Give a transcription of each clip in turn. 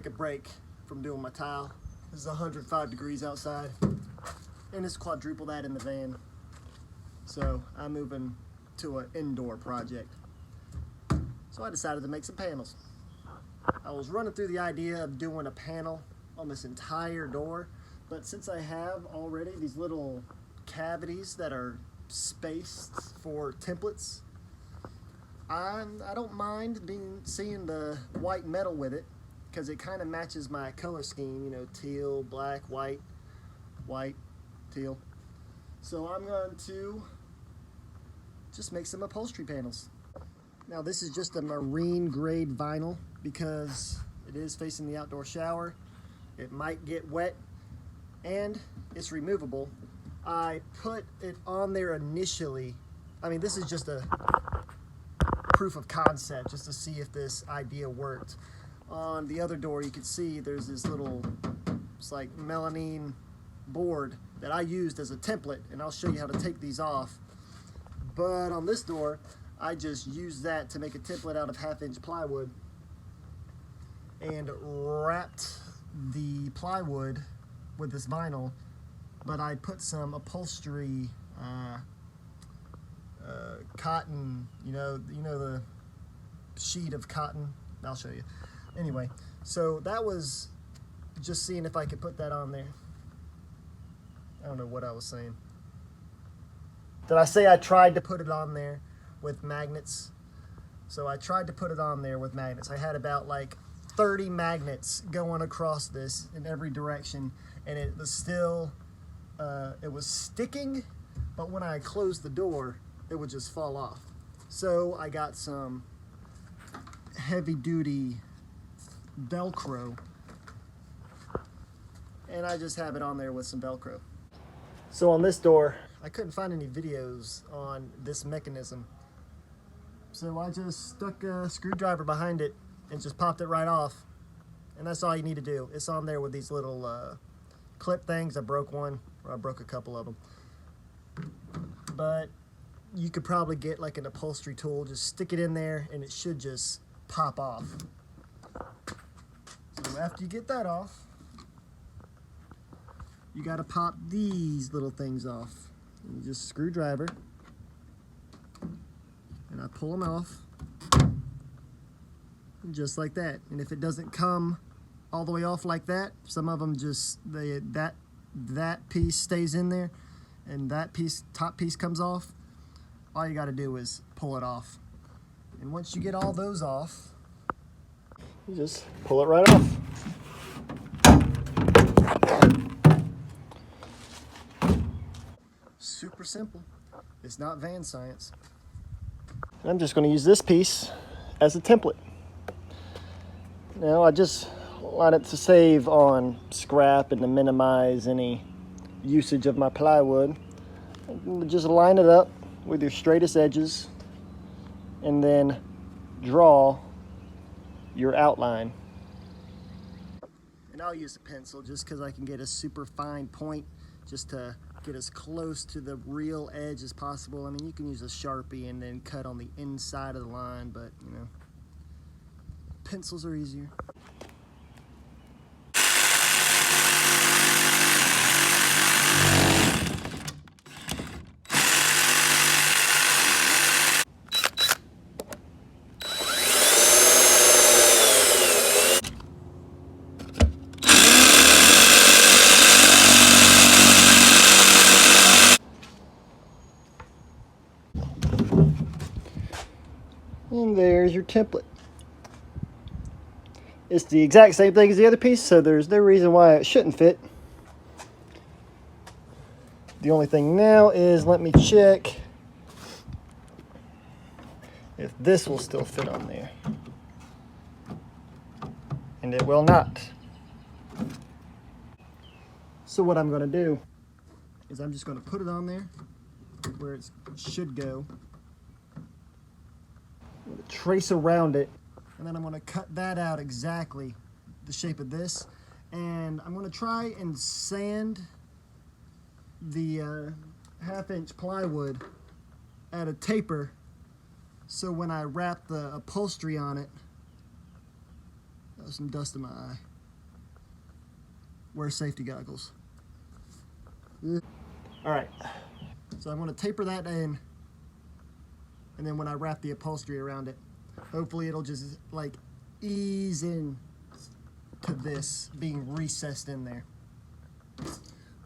take a break from doing my tile. This is 105 degrees outside, and it's quadruple that in the van. So I'm moving to an indoor project. So I decided to make some panels. I was running through the idea of doing a panel on this entire door, but since I have already these little cavities that are spaced for templates, I don't mind seeing the white metal with it, because it kind of matches my color scheme, you know, teal, black, white, white, teal. So I'm going to just make some upholstery panels. Now this is just a marine grade vinyl because it is facing the outdoor shower. It might get wet and it's removable. I put it on there initially. I mean, this is just a proof of concept just to see if this idea worked. On the other door you can see there's this little, it's like melamine board that I used as a template, and I'll show you how to take these off. But on this door I just used that to make a template out of 1/2-inch plywood and wrapped the plywood with this vinyl, but I put some upholstery cotton, you know the sheet of cotton. I'll show you. Anyway, so that was just seeing if I could put that on there. I don't know what I was saying. Did I say I tried to put it on there with magnets? So I tried to put it on there with magnets. I had about like 30 magnets going across this in every direction, and it was still, it was sticking, but when I closed the door, it would just fall off. So I got some heavy duty Velcro, and I just have it on there with some Velcro. So on this door, I couldn't find any videos on this mechanism, so I just stuck a screwdriver behind it and just popped it right off, and that's all you need to do. It's on there with these little clip things. I broke one, or I broke a couple of them, but you could probably get like an upholstery tool, just stick it in there and it should just pop off. So after you get that off, you got to pop these little things off. And you just screwdriver, and I pull them off just like that. And if it doesn't come all the way off like that, some of them just that piece stays in there and that piece, top piece, comes off. All you got to do is pull it off. And once you get all those off, you just pull it right off. Super simple. It's not van science. I'm just going to use this piece as a template. Now I just wanted to save on scrap and to minimize any usage of my plywood. Just line it up with your straightest edges and then draw your outline. And I'll use a pencil just because I can get a super fine point just to get as close to the real edge as possible. I mean, you can use a Sharpie and then cut on the inside of the line, but you know, pencils are easier. And there's your template. It's the exact same thing as the other piece, so there's no reason why it shouldn't fit. The only thing now is, let me check if this will still fit on there. And it will not. So what I'm going to do is I'm just going to put it on there where it should go. I'm going to trace around it, and then I'm going to cut that out exactly the shape of this, and I'm going to try and sand the 1/2-inch plywood at a taper, so when I wrap the upholstery on it, some dust in my eye. wear safety goggles. All right, so I'm gonna taper that in, and then when I wrap the upholstery around it, hopefully it'll just like ease in to this being recessed in there.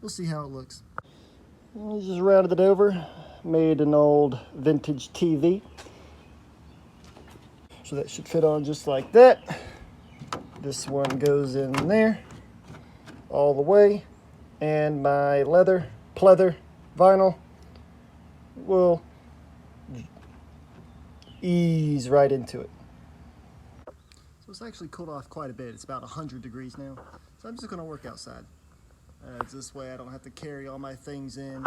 We'll see how it looks. I just rounded it over, made an old vintage TV. So that should fit on just like that. This one goes in there all the way, and my pleather vinyl will ease right into it. So it's actually cooled off quite a bit. It's about 100 degrees now. So I'm just gonna work outside. It's this way I don't have to carry all my things in.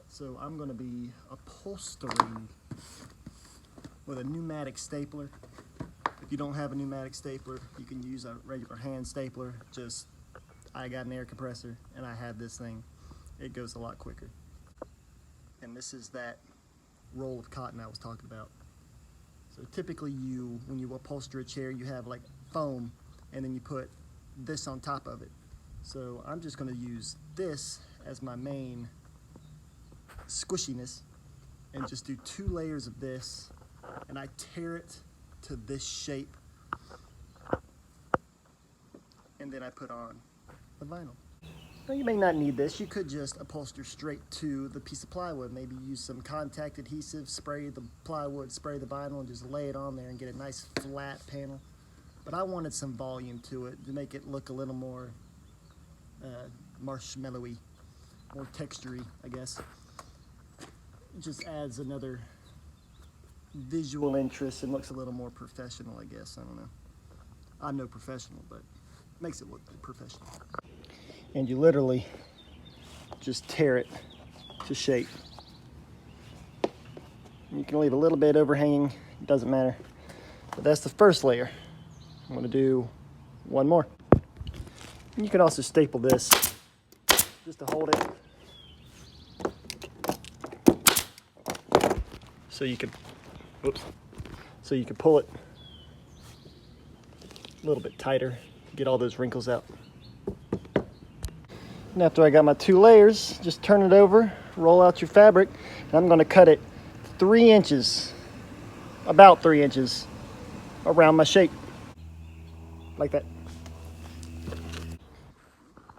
So I'm gonna be upholstering with a pneumatic stapler. If you don't have a pneumatic stapler, you can use a regular hand stapler. Just, I got an air compressor and I have this thing. It goes a lot quicker. And this is that roll of cotton I was talking about. So typically when you upholster a chair, you have like foam and then you put this on top of it. So I'm just gonna use this as my main squishiness and just do 2 layers of this, and I tear it to this shape, and then I put on the vinyl. Now you may not need this. You could just upholster straight to the piece of plywood. Maybe use some contact adhesive, spray the plywood, spray the vinyl, and just lay it on there and get a nice flat panel. But I wanted some volume to it to make it look a little more marshmallowy, more textury, I guess. It just adds another visual interest and looks a little more professional, I guess. I don't know. I'm no professional, but it makes it look professional. And you literally just tear it to shape. You can leave a little bit overhanging, it doesn't matter. But that's the first layer. I'm gonna do one more. And you can also staple this just to hold it. So you can, so you can pull it a little bit tighter, get all those wrinkles out. And after I got my 2 layers, just turn it over, roll out your fabric, and I'm gonna cut it 3 inches, about 3 inches around my shape, like that.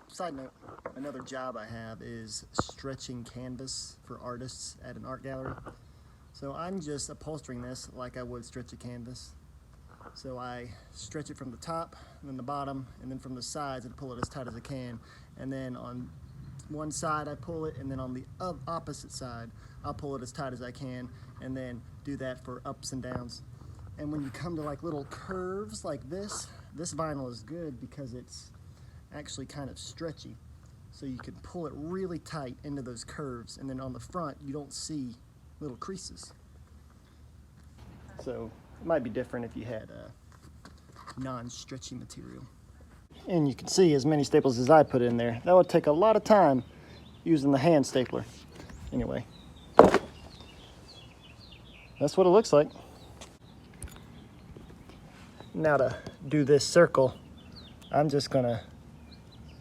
Side note, another job I have is stretching canvas for artists at an art gallery. So I'm just upholstering this like I would stretch a canvas. So I stretch it from the top, and then the bottom, and then from the sides and pull it as tight as I can. And then on one side I pull it, and then on the opposite side I'll pull it as tight as I can, and then do that for ups and downs. And when you come to like little curves like this vinyl is good because it's actually kind of stretchy. So you can pull it really tight into those curves, and then on the front you don't see little creases. So it might be different if you had a non-stretchy material. And you can see as many staples as I put in there. That would take a lot of time using the hand stapler. Anyway, that's what it looks like. Now to do this circle, I'm just gonna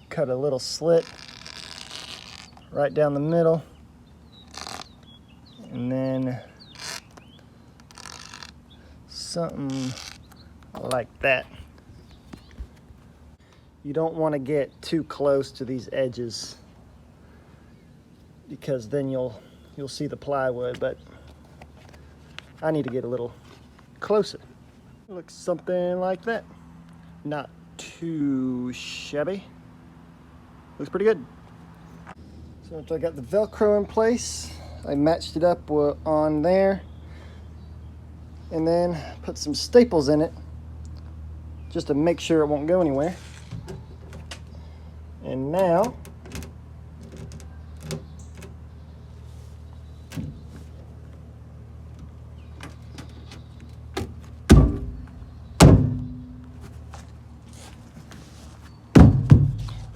cut a little slit right down the middle, and then something like that. You don't want to get too close to these edges because then you'll see the plywood, but I need to get a little closer. Looks something like that. Not too shabby. Looks pretty good. So after I got the Velcro in place, I matched it up on there, and then put some staples in it just to make sure it won't go anywhere. And now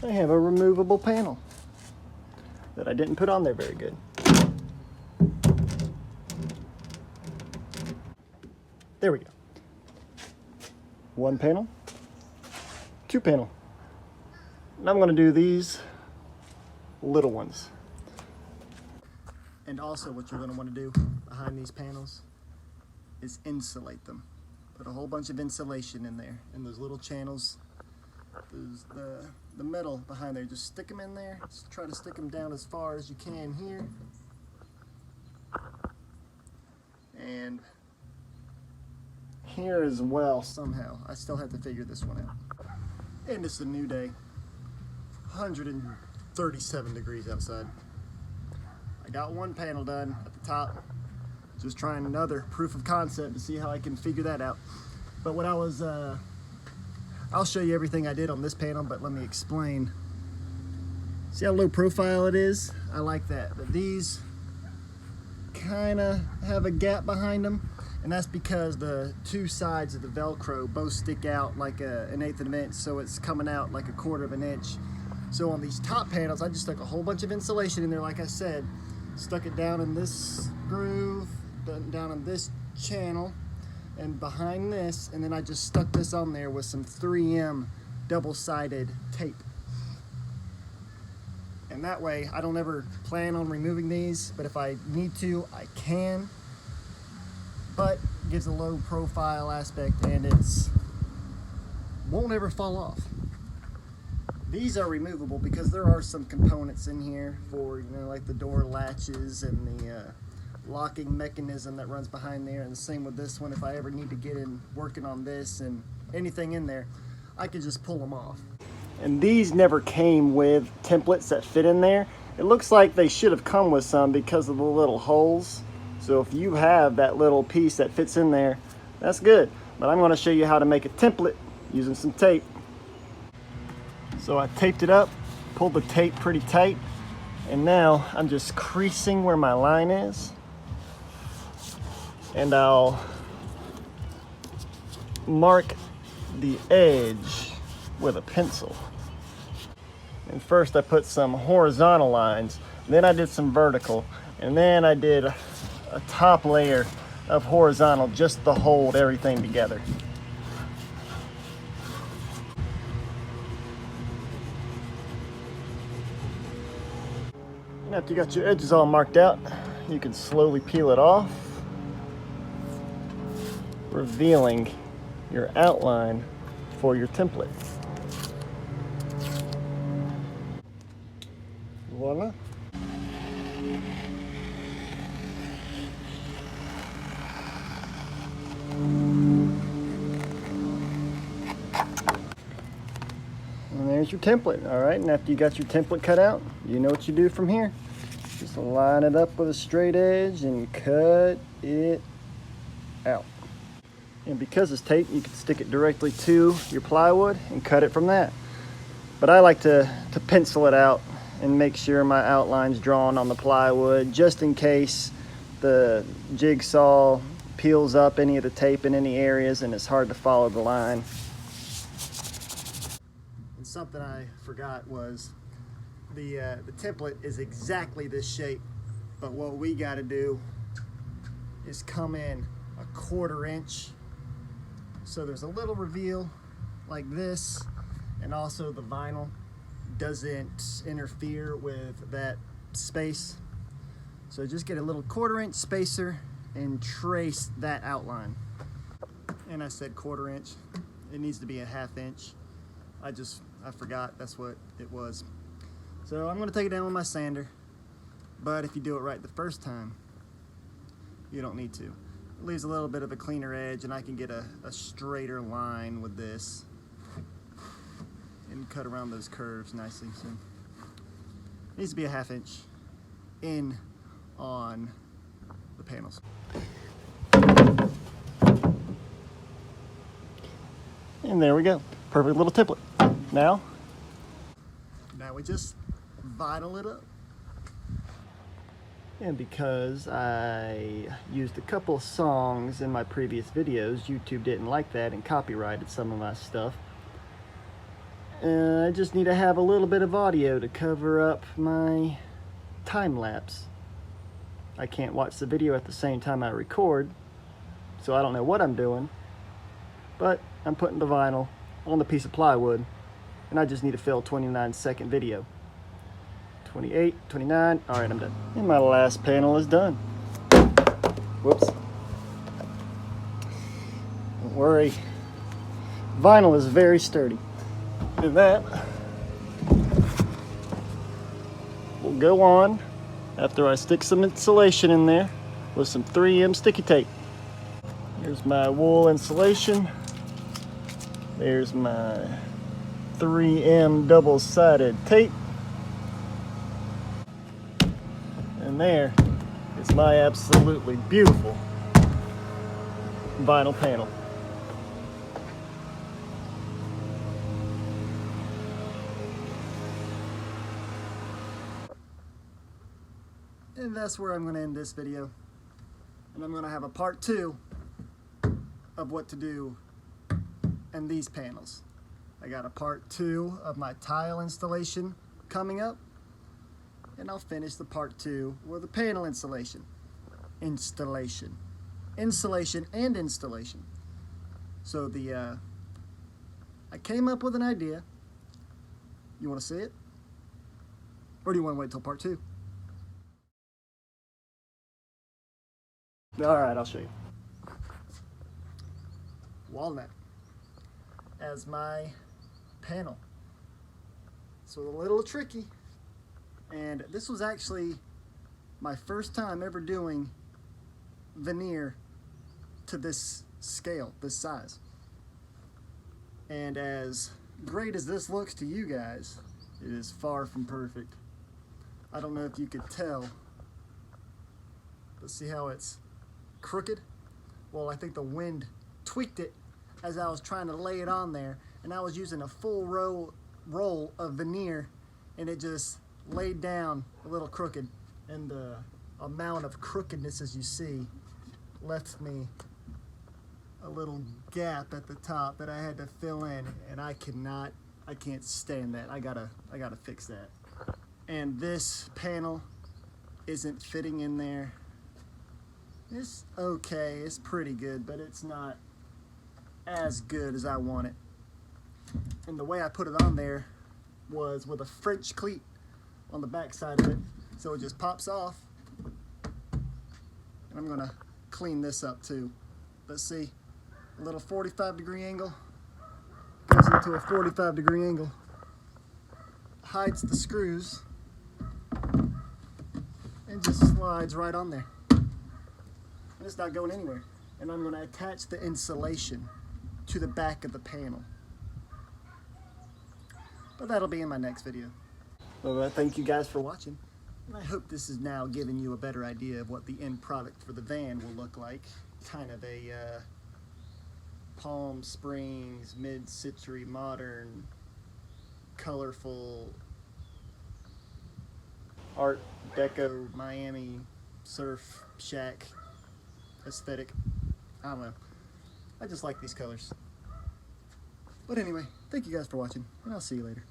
I have a removable panel that I didn't put on there very good. There we go. 1 panel, 2 panel, And I'm going to do these little ones. And also what you're going to want to do behind these panels is insulate them. Put a whole bunch of insulation in there, in those little channels. There's the metal behind there, just stick them in there. Just try to stick them down as far as you can here. And here as well somehow. I still have to figure this one out. And it's a new day. 137 degrees outside. I got one panel done at the top. Just trying another proof of concept to see how I can figure that out. But what I was, I'll show you everything I did on this panel, but let me explain. See how low profile it is? I like that. But these kind of have a gap behind them, and that's because the two sides of the Velcro both stick out like an 1/8 of an inch, so it's coming out like 1/4 of an inch. So on these top panels, I just stuck a whole bunch of insulation in there, like I said, stuck it down in this groove, down in this channel, and behind this, and then I just stuck this on there with some 3M double-sided tape. And that way, I don't ever plan on removing these, but if I need to, I can. But it gives a low profile aspect, and it's won't ever fall off. These are removable because there are some components in here for, you know, like the door latches and the locking mechanism that runs behind there, and the same with this one. If I ever need to get in working on this and anything in there, I can just pull them off. And these never came with templates that fit in there. It looks like they should have come with some because of the little holes. So if you have that little piece that fits in there, that's good. But I'm going to show you how to make a template using some tape. So I taped it up, pulled the tape pretty tight, and now I'm just creasing where my line is. And I'll mark the edge with a pencil. And first I put some horizontal lines, then I did some vertical, and then I did a top layer of horizontal just to hold everything together. And after you got your edges all marked out, you can slowly peel it off, revealing your outline for your template. Voila. And there's your template. All right, and after you got your template cut out, you know what you do from here. Just line it up with a straight edge and cut it out. And because it's tape, you can stick it directly to your plywood and cut it from that. But I like to pencil it out and make sure my outline's drawn on the plywood, just in case the jigsaw peels up any of the tape in any areas and it's hard to follow the line. And something I forgot was the template is exactly this shape, but what we got to do is come in 1/4 inch. So there's a little reveal like this, and also the vinyl doesn't interfere with that space. So just get a little 1/4 inch spacer and trace that outline. And I said 1/4 inch. It needs to be a 1/2 inch. I forgot that's what it was. So I'm gonna take it down with my sander, but if you do it right the first time, you don't need to. It leaves a little bit of a cleaner edge, and I can get a straighter line with this and cut around those curves nicely. So it needs to be a 1/2 inch in on the panels. And there we go, perfect little template. Now we just vinyl it up. And because I used a couple of songs in my previous videos, YouTube didn't like that and copyrighted some of my stuff. I just need to have a little bit of audio to cover up my time lapse. I can't watch the video at the same time I record, so I don't know what I'm doing, but I'm putting the vinyl on the piece of plywood and I just need to fill a 29-second video. 28, 29, all right, I'm done. And my last panel is done. Whoops. Don't worry, vinyl is very sturdy. And that will go on after I stick some insulation in there with some 3M sticky tape. Here's my wool insulation. There's my 3M double-sided tape. And there is my absolutely beautiful vinyl panel. And that's where I'm going to end this video. And I'm going to have a part 2 of what to do in these panels. I got a part 2 of my tile installation coming up. And I'll finish the part 2 with the panel insulation. Insulation and installation. So I came up with an idea. You want to see it? Or do you want to wait till part 2? Alright, I'll show you. Walnut as my panel. So a little tricky. And this was actually my first time ever doing veneer to this scale, this size. And as great as this looks to you guys, it is far from perfect. I don't know if you could tell, but see how it's crooked? Well, I think the wind tweaked it as I was trying to lay it on there, and I was using a full roll of veneer, and it just laid down a little crooked, and the amount of crookedness, as you see, left me a little gap at the top that I had to fill in, and I can't stand that. I gotta fix that. And this panel isn't fitting in there. It's okay, it's pretty good, but it's not as good as I want it. And the way I put it on there was with a French cleat on the back side of it, so it just pops off. And I'm gonna clean this up too. Let's see, a little 45-degree angle goes into a 45-degree angle, hides the screws, and just slides right on there. And it's not going anywhere. And I'm gonna attach the insulation to the back of the panel. But that'll be in my next video. Well, thank you guys for watching. And I hope this is now giving you a better idea of what the end product for the van will look like. Kind of a Palm Springs, mid-century, modern, colorful, Art Deco, Miami, surf shack aesthetic. I don't know. I just like these colors. But anyway, thank you guys for watching, and I'll see you later.